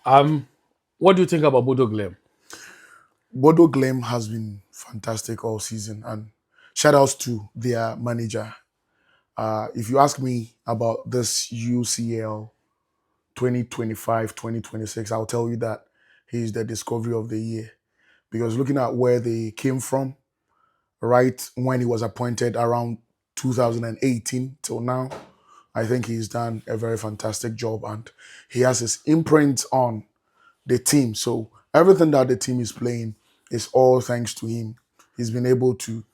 Um, what do you think about Bodo Glim? Bodo Glimt has been fantastic all season, and shout outs to their manager. If you ask me about this UCL 2025-2026, I'll tell you that he's the discovery of the year. Because looking at where they came from, right when he was appointed around 2018 till now, I think he's done a very fantastic job and he has his imprint on the team. So everything that the team is playing is all thanks to him. He's been able to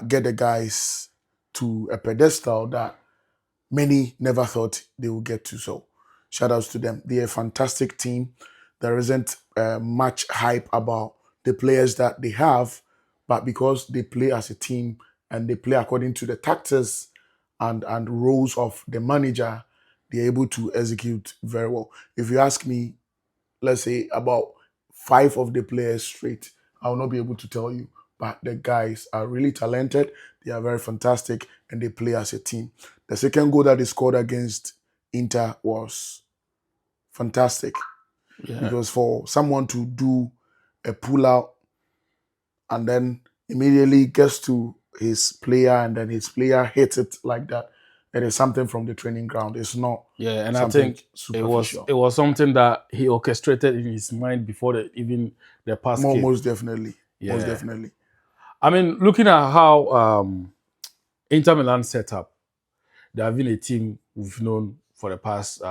get the guys to a pedestal that many never thought they would get to. So shout outs to them. They're a fantastic team. There isn't much hype about the players that they have, but because they play as a team and they play according to the tactics and roles of the manager, they're able to execute very well. If you ask me, let's say about five of the players straight, I will not be able to tell you. But the guys are really talented. They are very fantastic, and they play as a team. The second goal that they scored against Inter was fantastic Yeah, because for someone to do a pull out and then immediately gets to his player and then his player hits it like that, it is something from the training ground. It's not yeah, and I something think it superficial. was something that he orchestrated in his mind before even the pass More, came. most definitely, most Yeah, definitely. I mean, looking at how Inter Milan set up, they have been a team we've known for the past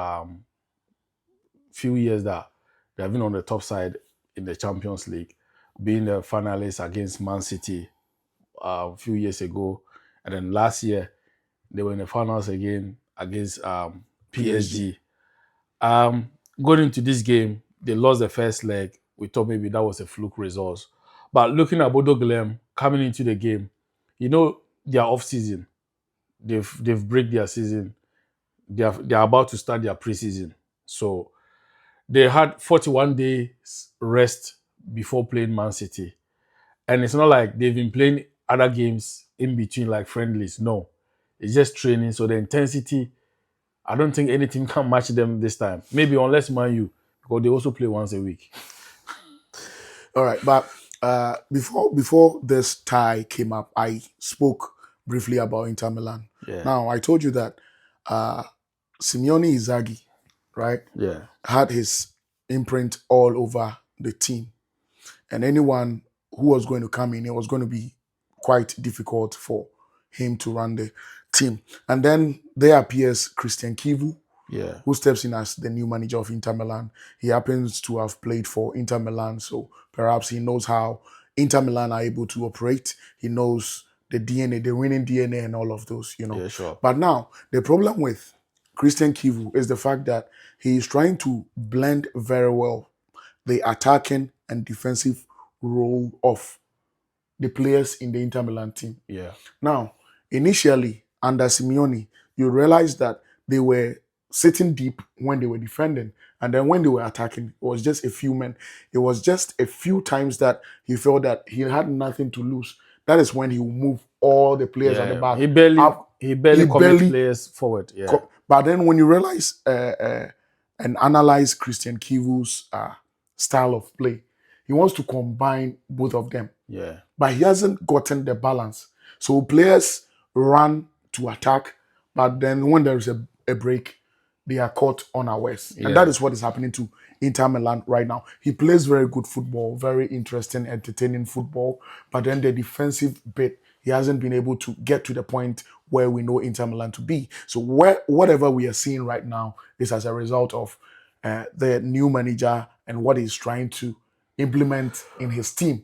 few years that they have been on the top side in the Champions League, being the finalists against Man City a few years ago, and then last year they were in the finals again against PSG. PSG. Um, Going into this game, they lost the first leg. We thought maybe that was a fluke result. But looking at Bodo Glem coming into the game, their off season. They've break their season. They're about to start their preseason. So they had 41 days rest before playing Man City. And it's not like they've been playing other games in between, like friendlies. No, it's just training. So the intensity, I don't think anything can match them this time. Maybe unless Man U, because they also play once a week. All right, but before this tie came up, I spoke briefly about Inter Milan. Yeah, Now I told you that uh, Simeone Inzaghi, right, yeah, had his imprint all over the team, and anyone who was going to come in, it was going to be quite difficult for him to run the team. And then there appears Christian Chivu, yeah, who steps in as the new manager of Inter Milan. He happens to have played for Inter Milan, so perhaps he knows how Inter Milan are able to operate. He knows the DNA, the winning DNA, and all of those. yeah, sure. But now, the problem with Christian Kivu is the fact that he is trying to blend very well the attacking and defensive role of the players in the Inter Milan team. Yeah, Now, initially under Simeone, you realize that they were sitting deep when they were defending, and then when they were attacking, it was just a few men. It was just a few times that he felt that he had nothing to lose. That is when he would move all the players at the yeah. back up. He He barely commit barely. players forward. Yeah, But then when you realize and analyze Christian Kivu's style of play, he wants to combine both of them, yeah, but he hasn't gotten the balance. So players run to attack, but then when there is a break, they are caught unawares. And that yeah. is what is happening to Inter Milan right now. He plays very good football, very interesting, entertaining football, but then the defensive bit, he hasn't been able to get to the point where we know Inter Milan to be. So whatever we are seeing right now is as a result of the new manager and what he's trying to implement in his team,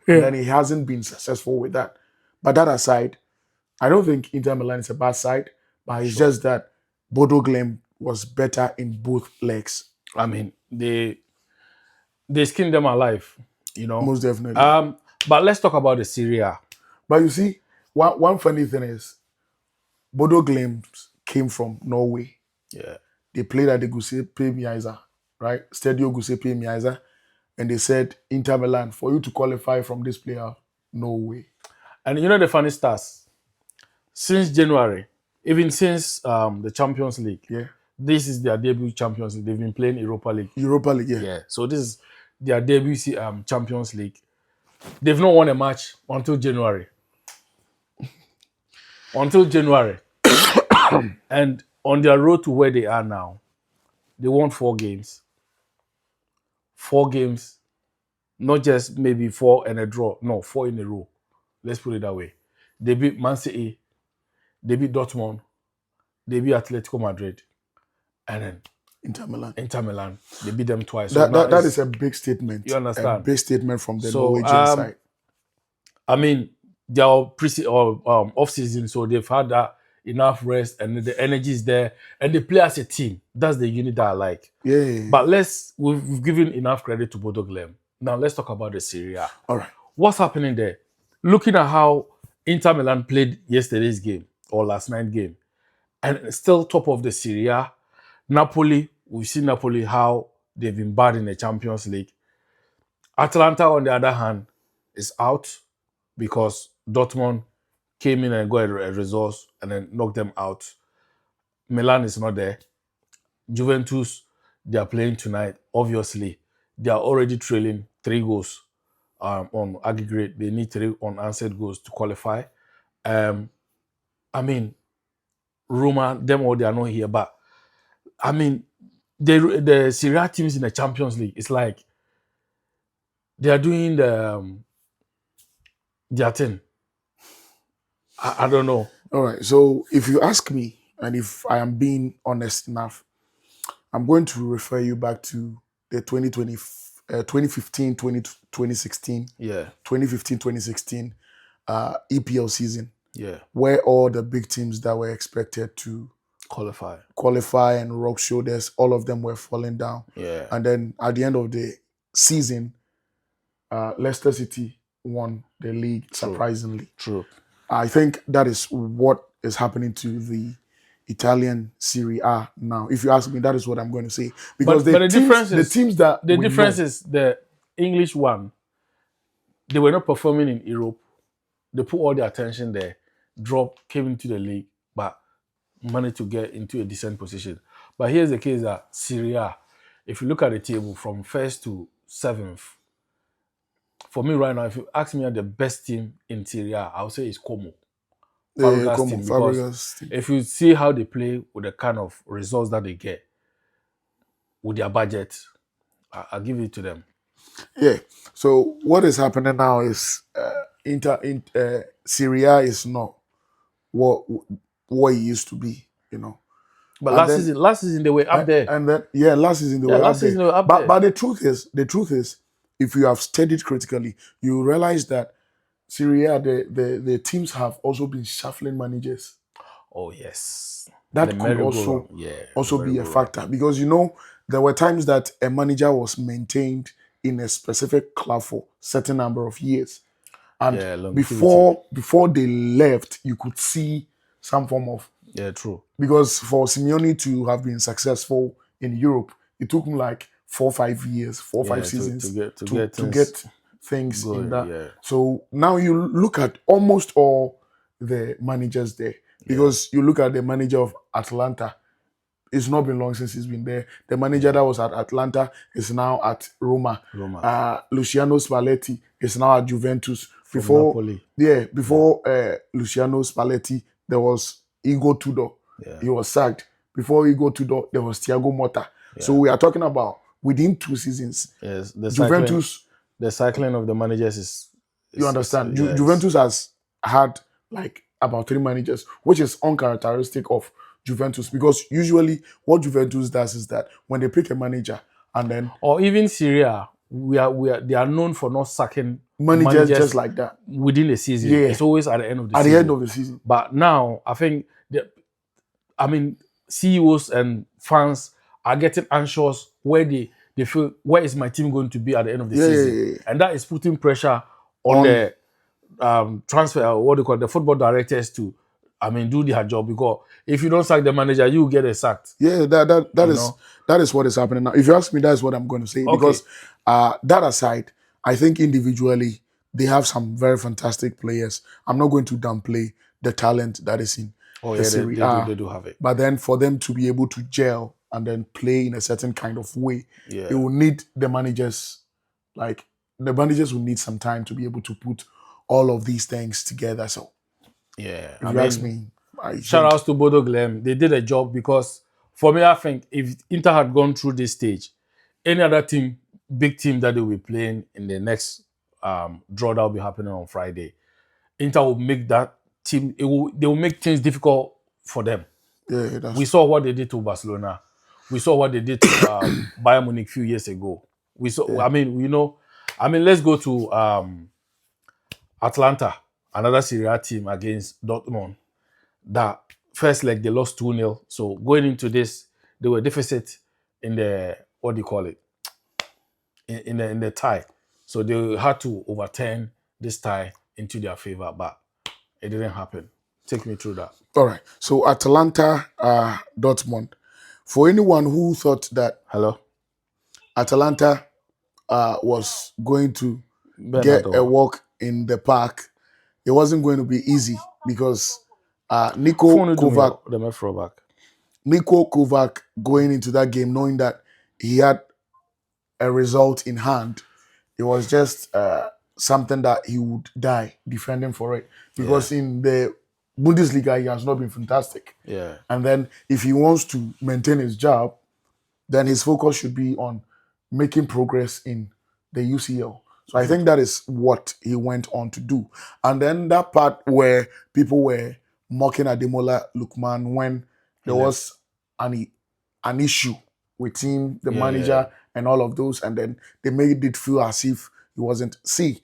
and Yeah. then he hasn't been successful with that. But that aside, I don't think Inter Milan is a bad side, but it's Sure. just that Bodo Glimt was better in both legs, I mean, they skinned them alive, you know. most definitely. Um, but let's talk about the Syria. But you see, one funny thing is Bodo Glimt came from Norway. Yeah. They played at the Giuseppe Meazza, right? Stadio Giuseppe Meazza, and they said Inter Milan for you to qualify from this player, no way. And you know the funny stars, since January, even since the Champions League, Yeah, this is their debut Champions League. They've been playing Europa League. Europa League, yeah. Yeah. So this is their debut Champions League. They've not won a match until January. Until January. And on their road to where they are now, they won 4 games. 4 games, not just maybe 4 and a draw. No, 4 in a row. Let's put it that way. They beat Man City, they beat Dortmund, they beat Atletico Madrid, and then Inter Milan. They beat them twice. So that is a big statement. You understand? A big statement from the Norwegian side. I mean, they are off season, so they've had that enough rest and the energy is there, and they play as a team. That's the unit that I like. Yeah. But we've given enough credit to Bodø Glimt. Now let's talk about the Serie A. All right. What's happening there? Looking at how Inter Milan played yesterday's game or last night's game, and still top of the Serie A. Napoli, we've seen Napoli how they've been bad in the Champions League. Atalanta, on the other hand, is out because Dortmund came in and got a result and then knocked them out. Milan is not there. Juventus, they are playing tonight. Obviously, they are already trailing 3 goals on aggregate. They need 3 unanswered goals to qualify. I mean, Roma, them all, they are not here. But, I mean, the Serie A teams in the Champions League, it's like they are doing their thing. I don't know. All right. So if you ask me, and if I am being honest enough, I'm going to refer you back to the 2015, 2016, Yeah. 2015, 2016 EPL season. Yeah. Where all the big teams that were expected to qualify and rub shoulders, all of them were falling down. Yeah. And then at the end of the season, Leicester City won the league, surprisingly. True. I think that is what is happening to the Italian Serie A now. If you ask me, that is what I'm going to say. Because the difference is the English one, they were not performing in Europe. They put all their attention there, came into the league, but managed to get into a decent position. But here's the case that Serie A, if you look at the table from 1st to 7th, for me right now, if you ask me the best team in Serie A, I would say it's Como. Fabregas team. If you see how they play with the kind of results that they get with their budget, I'll give it to them. Yeah. So what is happening now is Serie A is not what it used to be, you know. But last season they were up there. And then last season they were up there. But the truth is, if you have studied critically, you realize that Serie A, the teams have also been shuffling managers. Oh yes, that could also be a factor, because there were times that a manager was maintained in a specific club for certain number of years, and before they left, you could see some form of true. Because for Simeone to have been successful in Europe, it took him like 4 or 5 years, 4 or 5 seasons to get things in that. Yeah. So now you look at almost all the managers there, because you look at the manager of Atalanta. It's not been long since he's been there. The manager that was at Atlanta is now at Roma. Luciano Spalletti is now at Juventus. Before Luciano Spalletti, there was Igor Tudor. He was sacked. Before Igor Tudor, there was Thiago Motta. So we are talking about within 2 seasons. Yes, Juventus. The cycling of the managers is you understand? Juventus has had like about 3 managers, which is uncharacteristic of Juventus, because usually what Juventus does is that when they pick a manager and then, or even Syria, they are known for not sacking managers just like that within the season. Yeah. It's always at the end of the season. But now I think CEOs and fans are getting anxious where they feel, where is my team going to be at the end of the season? And that is putting pressure on the transfer, the football directors to do their job, because if you don't sack the manager, you get sacked. Yeah, that is what is happening now. If you ask me, that's what I'm going to say. Okay. Because that aside, I think individually they have some very fantastic players. I'm not going to downplay the talent that is in the Serie A. They do have it. But then for them to be able to gel and then play in a certain kind of way, it Yeah. will need the managers, like the managers will need some time to be able to put all of these things together. So Yeah. if I you ask mean, me, I shout think outs to Bodo Glam. They did a job because for me, I think if Inter had gone through this stage, any other team, big team that they will be playing in the next draw that will be happening on Friday, Inter will make that team. They will make things difficult for them. yeah, We that's saw what they did to Barcelona. We saw what they did to Bayern Munich a few years ago. We saw. yeah. I mean, let's go to Atlanta, another Serie A team against Dortmund. That first leg they lost 2-0. So going into this, they were deficit in the what do you call it? In the tie. So they had to overturn this tie into their favor, but it didn't happen. Take me through that. All right. So Atalanta, Dortmund. For anyone who thought that Hello? Atalanta was going to get a Bernardo. walk in the park, it wasn't going to be easy because Niko Phone do me Kovac, the throwback. Niko Kovac going into that game knowing that he had a result in hand, it was just something that he would die defending for it Yeah. because in the Bundesliga he has not been fantastic. Yeah. And then if he wants to maintain his job, then his focus should be on making progress in the UCL. So I think that is what he went on to do. And then that part where people were mocking Ademola Lookman when He there left. was an issue with him, the Yeah, yeah. manager, and all of those, and then they made it feel as if he wasn't. See,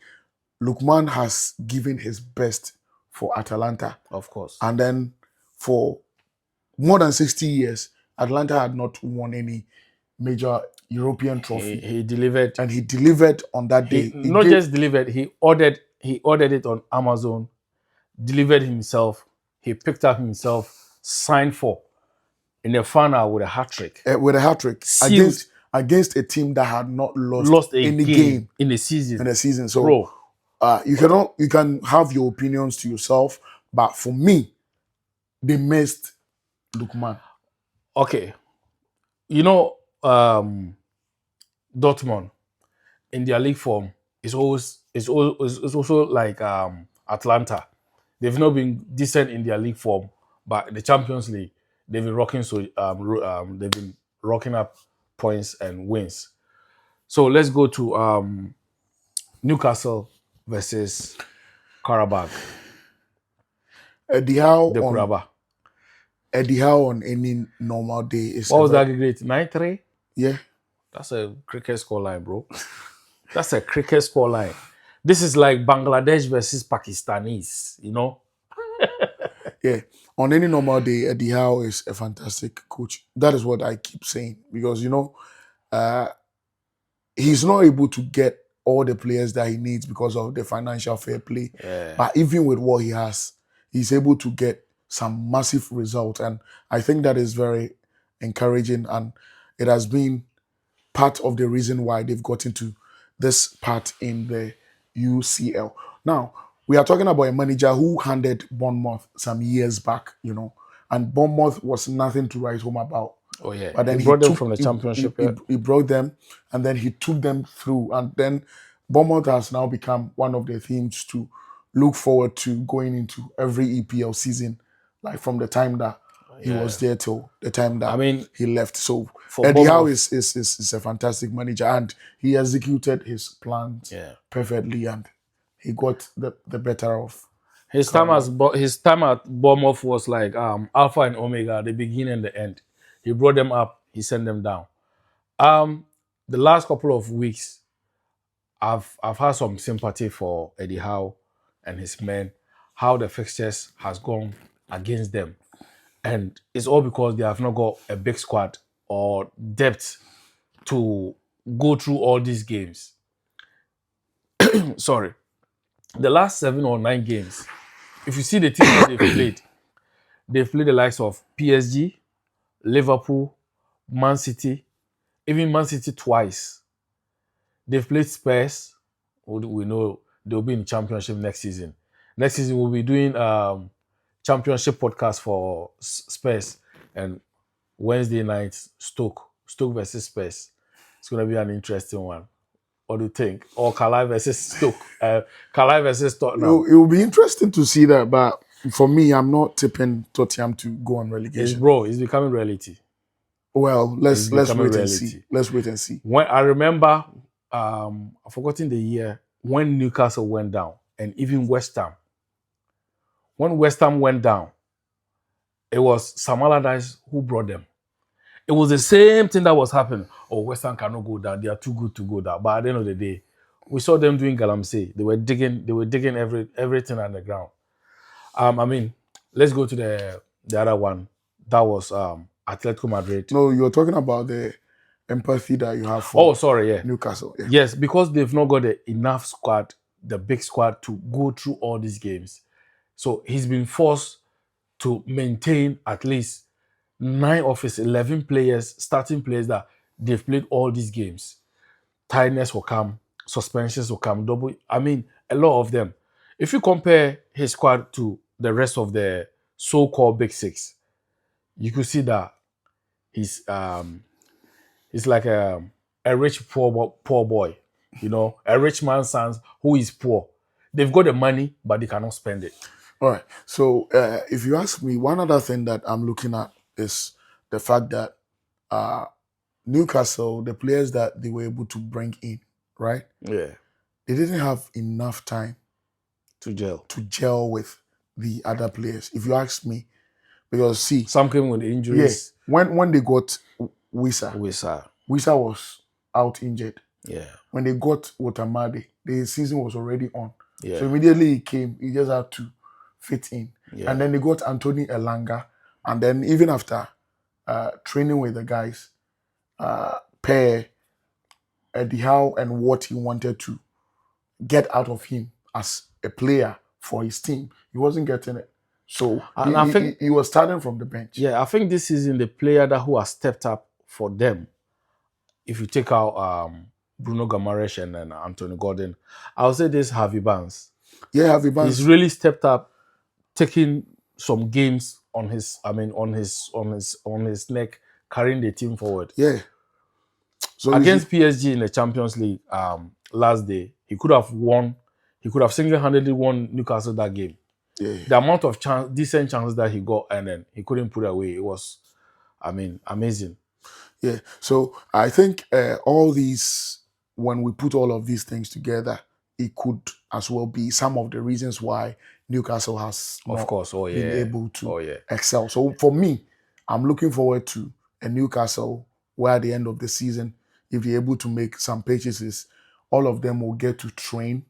Lookman has given his best for Atalanta, Of course. and then for more than 60 years, Atlanta had not won any major European He trophy. he delivered. And he delivered on that He day. He not gave just delivered, he ordered it on Amazon, delivered himself, he picked up himself, signed for in the final with a hat trick. with a hat trick Sealed, against a team that had not lost lost a any game game in the in season. the season. So Bro, you can have your opinions to yourself, but for me, they missed Lookman. okay. You know, Dortmund in their league form is also like Atlanta. They've not been decent in their league form, but the Champions League they've been rocking. So they've been rocking up points and wins. So let's go to Newcastle versus Karabakh, Eddie Howe the on Kuraba. Eddie Howe on any normal day is What was the ever aggregate? 9-3. yeah. That's a cricket scoreline, bro. That's a cricket scoreline. This is like Bangladesh versus Pakistanis, you know? Yeah, on any normal day, Eddie Howe is a fantastic coach. That is what I keep saying because uh, he's not able to get all the players that he needs because of the financial fair play. Yeah, But even with what he has, he's able to get some massive results, and I think that is very encouraging. And it has been part of the reason why they've gotten to this part in the UCL. Now, we are talking about a manager who handed Bournemouth some years back, and Bournemouth was nothing to write home about. oh yeah. But He then brought them from the championship. Yeah. he brought them, and then he took them through. And then Bournemouth has now become one of the teams to look forward to going into every EPL season, like from the time that he Yeah. was there till the time I that mean, he left. So for Eddie Howe Bournemouth, is a fantastic manager, and he executed his plans yeah. perfectly, and he got the better of Karabakh. His time at Bournemouth was like Alpha and Omega, the beginning and the end. He brought them up, he sent them down. Um, the last couple of weeks, I've had some sympathy for Eddie Howe and his men, how the fixtures has gone against them. And it's all because they have not got a big squad or depth to go through all these games. Sorry. The last 7 or 9 games, if you see the teams that they've played the likes of PSG, Liverpool, Man City, even Man City twice. They've played Spurs. We know they'll be in championship next season. Next season we'll be doing championship podcast for Spurs, and Wednesday night, Stoke versus Spurs. It's going to be an interesting one. What do you think? Or Carlisle versus Stoke, Carlisle versus Tottenham. It will be interesting to see that, but for me, I'm not tipping Tottenham to go on relegation. It's becoming reality. Well, It's let's becoming wait and see. reality. Let's wait and see. When I remember, I've forgotten the year when Newcastle went down, and even West Ham. When West Ham went down, it was Sam Allardyce who brought them. It was the same thing that was happening. Oh, West Ham cannot go down. They are too good to go down. But at the end of the day, we saw them doing galamsey. They were digging everything on the ground. I mean, let's go to the other one. That was Atletico Madrid. No, you're talking about the empathy that you have Oh, for sorry, yeah. Newcastle. Yeah. Yes, because they've not got enough squad, the big squad, to go through all these games. So he's been forced to maintain at least 9 of his 11 players, starting players that they've played all these games. Tiredness will come, suspensions will come, a lot of them. If you compare his squad to the rest of the so-called big six, you could see that he's like a rich poor boy, a rich man's son who is poor. They've got the money, but they cannot spend it. All right. So if you ask me, one other thing that I'm looking at is the fact that Newcastle, the players that they were able to bring in, right? Yeah, They didn't have enough time to gel. to gel with the other players. If you ask me, because see, Some came with injuries. when they got Wisa was out injured. Yeah, When they got Watamade, the season was already on. yeah, So immediately he came, he just had to fit in. yeah. And then they got Anthony Elanga. And then even after training with the guys, per Eddie Howe and what he wanted to get out of him as a player for his team, he wasn't getting it. So And I think, he was starting from the bench. yeah, I think this season the player who has stepped up for them, if you take out Bruno Guimaraes and Anthony Gordon, I would say this Harvey Barnes. Yeah, Harvey Barnes. He's really stepped up, taking some games on his neck, carrying the team forward. Yeah. So Against PSG in the Champions League last day, he could have won. He could have single-handedly won Newcastle that game. yeah. The amount of decent chances that he got, and then he couldn't put away. It was, amazing. Yeah. So I think all these, when we put all of these things together, it could as well be some of the reasons why Newcastle has Of course, been able to yeah. excel. So for me, I'm looking forward to a Newcastle where at the end of the season, if they're able to make some purchases, all of them will get to train,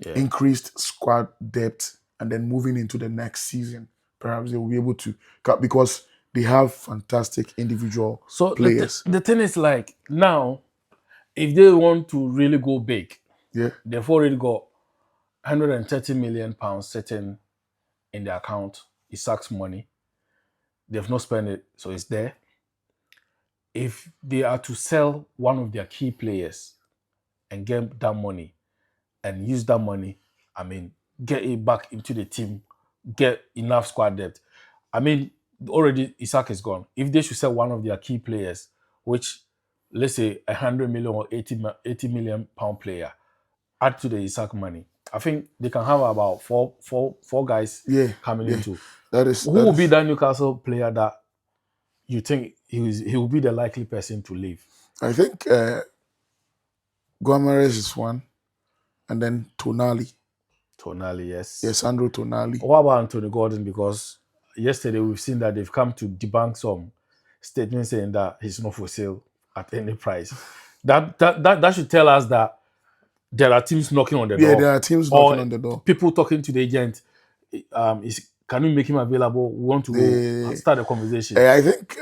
Yeah. increased squad depth, and then moving into the next season, perhaps they will be able to cut because they have fantastic individual So players. the thing is, like, now, if they want to really go big, Yeah. they've already got £130 million sitting in the account. Isak's money. They've not spent it, so it's there. If they are to sell one of their key players and get that money and use that money, get it back into the team, get enough squad depth. Already Isak is gone. If they should sell one of their key players, which let's say 100 million or 80 million pound player, add to the Isak money, I think they can have about four guys coming into. Who will be that Newcastle player that you think he will be the likely person to leave? I think Guimaraes is one, and then Tonali. Tonali, yes. Yeah, Sandro Tonali. What about Anthony Gordon? Because yesterday we've seen that they've come to debunk some statements saying that he's not for sale at any price. That should tell us that there are teams knocking on the door. Yeah, there are teams knocking on the door. People talking to the agent. Can we make him available? We want to start a conversation. I think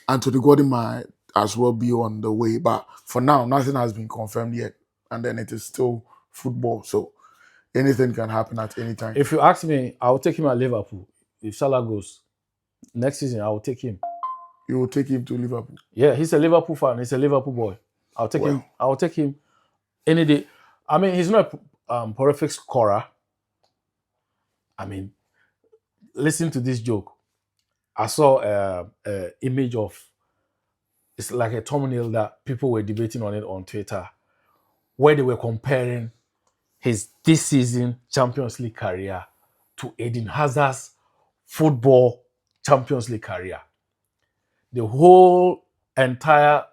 Anthony Gordon might as well be on the way, but for now, nothing has been confirmed yet. And then it is still football, so anything can happen at any time. If you ask me, I will take him at Liverpool. If Salah goes next season, I will take him. You will take him to Liverpool? Yeah, he's a Liverpool fan. He's a Liverpool boy. I'll take him. I will take him any day. He's not a prolific scorer. Listen to this joke. I saw a image of, it's like a thumbnail that people were debating on it on Twitter, where they were comparing his this season Champions League career to Eden Hazard's football Champions League career. The whole entire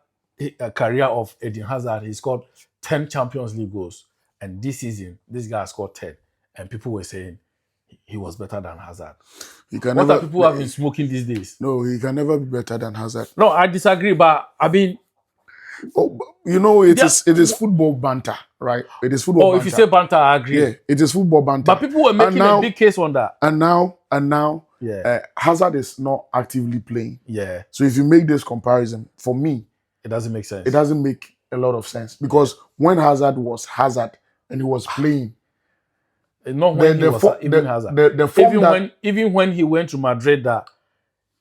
career of Eden Hazard, he scored 10 Champions League goals. And this season, this guy scored 10. And people were saying he was better than Hazard. He can What are never. people have been smoking these days? No, he can never be better than Hazard. No, I disagree, but I mean, Oh, it is football banter, right? It is football oh, banter. if you say banter, I agree. Yeah, it is football banter. But people were making a big case on that. And now, Yeah. Hazard is not actively playing. Yeah. So if you make this comparison, for me, It doesn't make sense. it doesn't make a lot of sense because when Hazard was Hazard and he was playing, Not when he was even Hazard. Even when he went to Madrid, that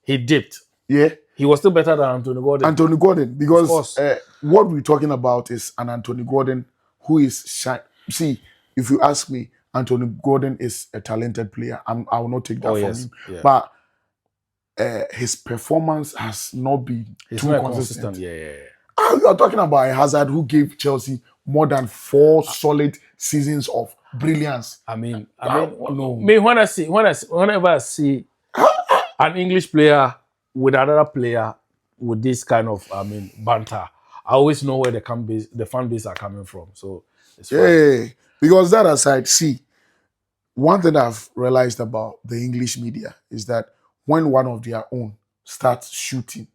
he dipped. Yeah. He was still better than Anthony Gordon. Anthony Gordon, because what we're talking about is an Anthony Gordon who is shy. See, if you ask me, Anthony Gordon is a talented player. I will not take that from him. Yeah. But his performance has not been too consistent. Yeah. You are talking about a Hazard who gave Chelsea more than 4 solid seasons of brilliance. Whenever I see an English player with another player with this kind of banter, I always know where the fan base are coming from. So it's fine. Yeah, because that aside, see, one thing I've realized about the English media is that when one of their own starts shooting,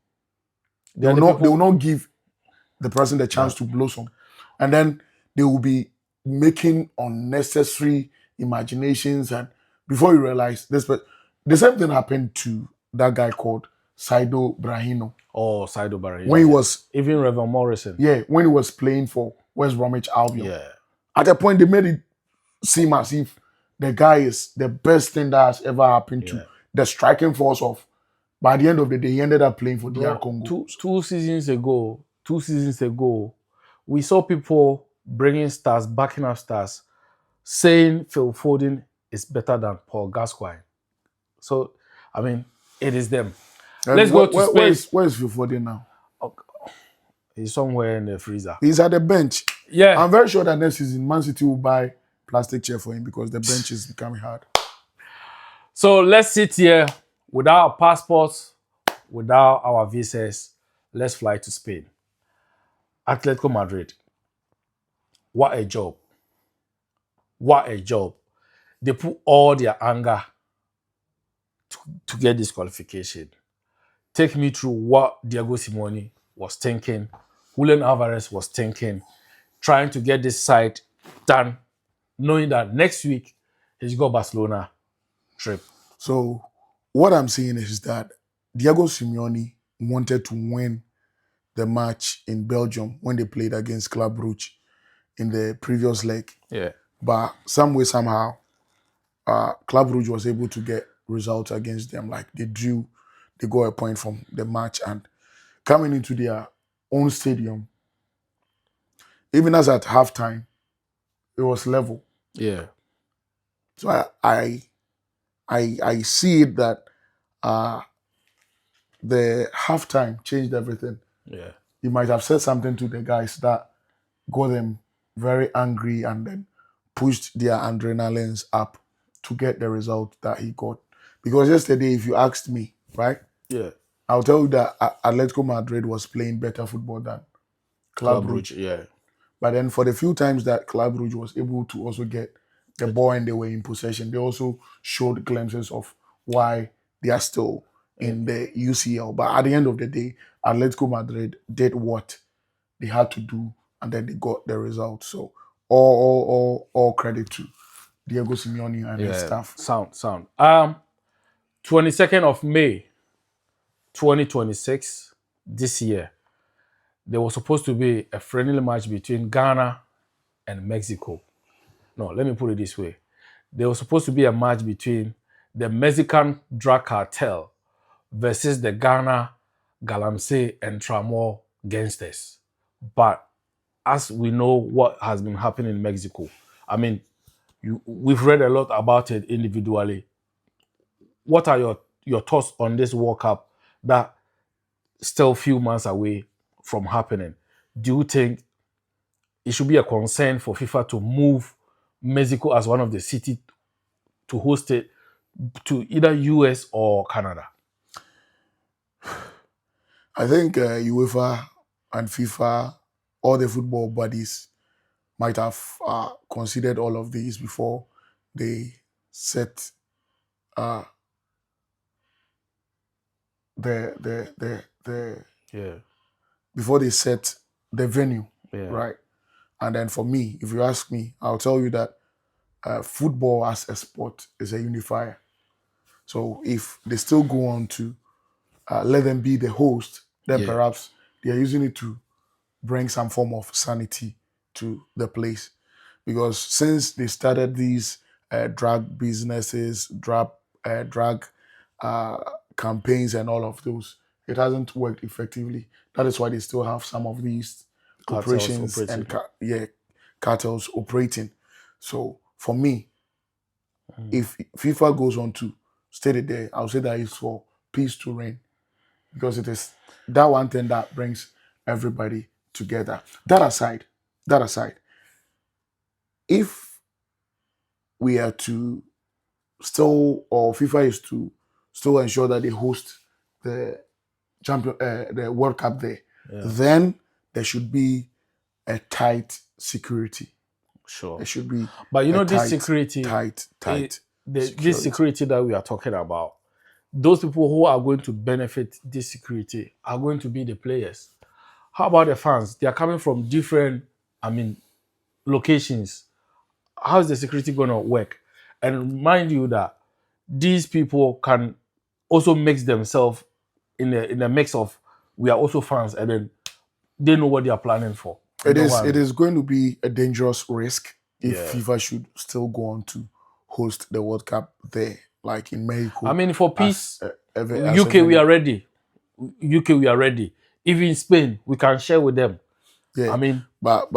they will not give the person the chance to blossom, and then they will be making unnecessary imaginations, and before you realize this, but the same thing happened to that guy called Saido Brahino. Oh, Saido Brahino. When he was even Revan Morrison. Yeah, when he was playing for West Bromwich Albion. Yeah. At a point, they made it seem as if the guy is the best thing that has ever happened to the striking force of. By the end of the day, he ended up playing for DR Congo. Two seasons ago, we saw people bringing stars, backing up stars, saying Phil Foden is better than Paul Gascoigne. So, it is them. Let's go to Spain. Where is Phil Foden now? He's somewhere in the freezer. He's at the bench. Yeah. I'm very sure that next season, Man City will buy plastic chair for him because the bench is becoming hard. So let's sit here without our passports, without our visas. Let's fly to Spain. Atletico Madrid. What a job. What a job. They put all their anger to get this qualification. Take me through what Diego Simeone was thinking, Julian Alvarez was thinking, trying to get this side done, knowing that next week he's got Barcelona trip. So what I'm saying is that Diego Simeone wanted to win the match in Belgium when they played against Club Brugge in the previous leg. Yeah. But some way, somehow, Club Brugge was able to get results against them. Like they drew, they got a point from the match, and coming into their own stadium, even as at halftime, it was level. Yeah. So I see it that the halftime changed everything. Yeah. He might have said something to the guys that got them very angry and then pushed their adrenalines up to get the result that he got. Because yesterday, if you asked me, right? Yeah. I'll tell you that Atletico Madrid was playing better football than Club Brugge. Yeah. But then for the few times that Club Brugge was able to also get the ball and they were in possession, they also showed glimpses of why they are still in the UCL. But at the end of the day, Atletico Madrid did what they had to do and then they got the result. So all credit to Diego Simeone and his staff. Sound. 22nd of May, 2026, this year, there was supposed to be a friendly match between Ghana and Mexico. No, let me put it this way. There was supposed to be a match between the Mexican drug cartel versus the Ghana Galamsey and Tramor gangsters. But as we know what has been happening in Mexico, we've read a lot about it individually. What are your thoughts on this World Cup that still few months away from happening. Do you think it should be a concern for FIFA to move Mexico as one of the cities to host it to either US or Canada? I think UEFA and FIFA, all the football bodies, might have considered all of these before they set uh, the Yeah, before they set the venue, yeah, right? And then for me, if you ask me, I'll tell you that football as a sport is a unifier. So if they still go on to let them be the host, then yeah. perhaps they are using it to bring some form of sanity to the place. Because since they started these drug businesses, drug uh, campaigns, and all of those, it hasn't worked effectively. That is why they still have some of these Cartels operations and operating. cartels operating. So for me, Mm. if FIFA goes on to state it there, I'll say that it's for peace to reign because it is that one thing that brings everybody together. That aside, if we are to still, or FIFA is to still ensure that they host the the World Cup there, Yeah, then there should be a tight security. sure. There should be But a this tight, security, tight, eh, tight this security. security that we are talking about, those people who are going to benefit this security are going to be the players. How about the fans? They are coming from different, locations. How's the security going to work? And mind you that these people can also mix themselves in a mix of we are also fans, and then they know what they are planning for. You It know is what I it mean? is going to be a dangerous risk if Yeah. FIFA should still go on to host the World Cup there, like in Mexico, For as peace, as a UK we venue. are ready. UK we are ready. Even Spain we can share with them. Yeah, I mean, but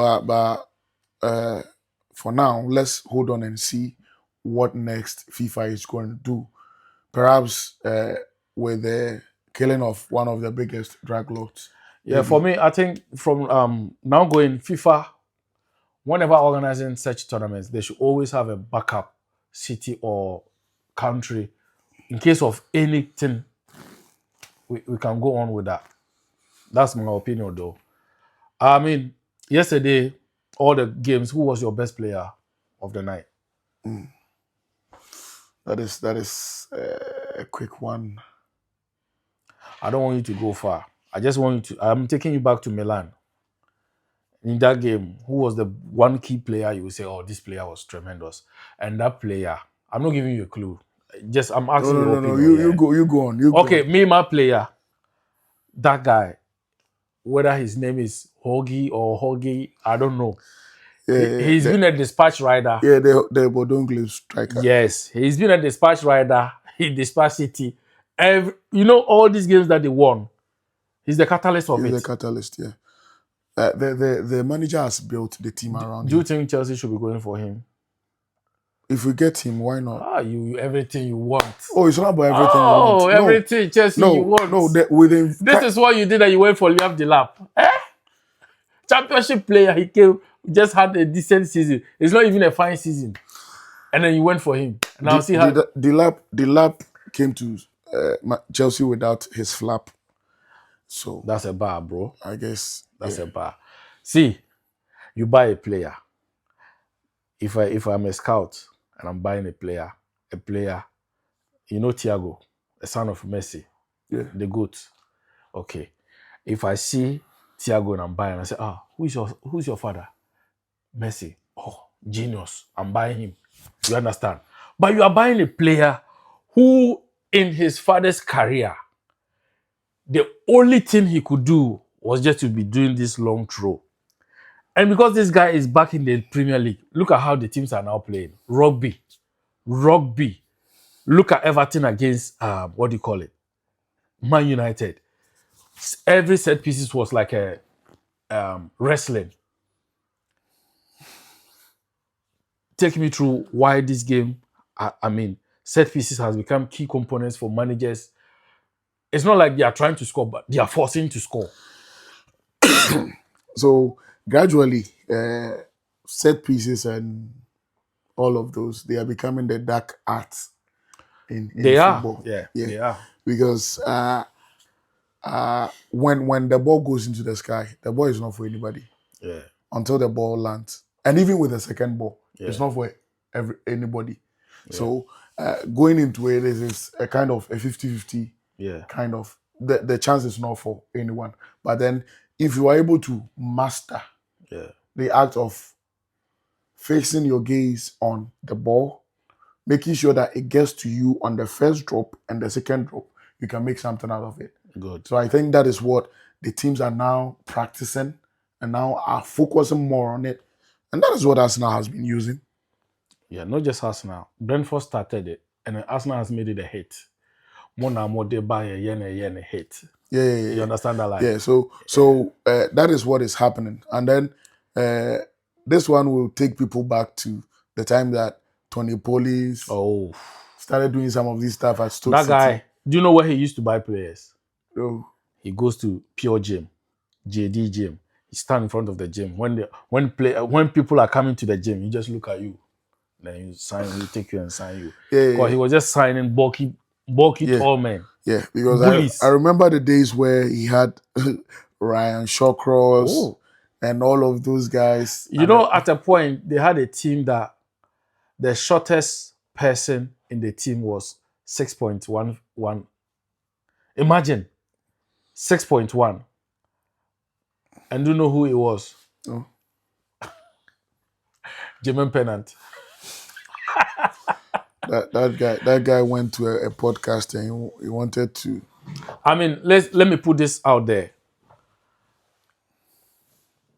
uh, for now, let's hold on and see what next FIFA is going to do. Perhaps with the killing of one of the biggest drug lords, yeah. For maybe. me, I think from now going FIFA, whenever organizing such tournaments, they should always have a backup city or country in case of anything. We can go on with that. That's my opinion, though. I mean, yesterday, all the games, who was your best player of the night? Mm. That is a quick one. I don't want you to go far. I just want you to. I'm taking you back to Milan. In that game, who was the one key player you would say, oh, this player was tremendous? And that player, I'm not giving you a clue. Just I'm No, asking no, your no, no. opinion, You yeah. go on. Okay, me, my player, that guy, whether his name is Hoagie or Hoggy, I don't know. Yeah, yeah, He's been a dispatch rider. the Bodø Glimt striker. Yes, he's been a dispatch rider. He dispatched City. All these games that they won. He's the catalyst of He's the it. catalyst. Yeah. The manager has built the team around Do you him. think Chelsea should be going for him? If we get him, why not? You everything you want. Oh, it's not about everything we want. Oh, No, everything Chelsea you no, want. no. Within This is what you did that you went for Liam Delap. Championship player, he came, just had a decent season. It's not even a fine season. And then you went for him. Now see how the lap came to Chelsea without his flap. So that's a bar, bro. I guess That's yeah. a bar. See, you buy a player. If I'm a scout and I'm buying a player, Thiago, the son of Messi, Yeah. the goat. Okay. If I see Thiago and I'm buying, I say, who's your father? Messi. Oh, genius. I'm buying him. You understand? But you are buying a player who, in his father's career, the only thing he could do was just to be doing this long throw. And because this guy is back in the Premier League, look at how the teams are now playing. Rugby. Look at Everton against what do you call it? Man United. Every set pieces was like a wrestling. Take me through why this game, set pieces has become key components for managers. It's not like they are trying to score, but they are forcing to score. So gradually, set pieces and all of those, they are becoming the dark arts in They are, football. yeah, Yeah, they are. because when the ball goes into the sky, the ball is not for anybody Yeah, until the ball lands. And even with the second ball, it's yeah, not for anybody. yeah, So going into it is a kind of a 50-50 yeah, kind of, the chance is not for anyone. But then if you are able to master yeah, the act of fixing your gaze on the ball, making sure that it gets to you on the first drop and the second drop, you can make something out of it. good. So I think that is what the teams are now practicing and now are focusing more on it. And that is what Arsenal has been using. Yeah, not just Arsenal. Brentford started it, and then Arsenal has made it a hit. More now, more they buy a yen a hit. Yeah, yeah, You yeah. understand that line? Yeah, so that is what is happening. And then this one will take people back to the time that Tony Polis Oh, started doing some of this stuff at Stoke that City. guy. Do you know where he used to buy players? So, He goes to Pure Gym, JD Gym. He stand in front of the gym. When people are coming to the gym, he just look at you. Then you sign, he take you and sign you. yeah, yeah, Because yeah. he was just signing bulky Yeah. tall men. Yeah, because I Bullies. remember the days where he had Ryan Shawcross Oh. and all of those guys. You And know, at a point, they had a team that the shortest person in the team was 6.11. Imagine 6.1. And do you know who it was? oh, Jermaine Pennant. that guy went to a podcast and he wanted to. I mean, let me put this out there.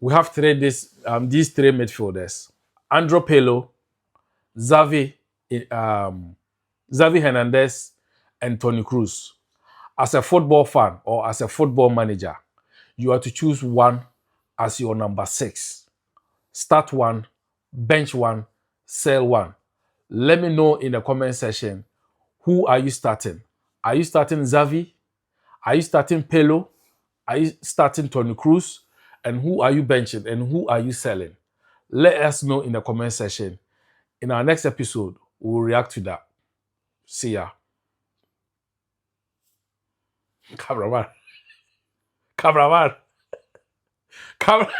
We have these three midfielders: Andro Pirlo, Xavi, Xavi Hernandez, and Tony Kroos. As a football fan or as a football manager, you are to choose one as your number 6. Start one, bench one, sell one. Let me know in the comment section, who are you starting? Are you starting Xavi? Are you starting Pirlo? Are you starting Tony Kroos? And who are you benching and who are you selling? Let us know in the comment section. In our next episode, we'll react to that. See ya. Cameraman. Cameraman. Camera.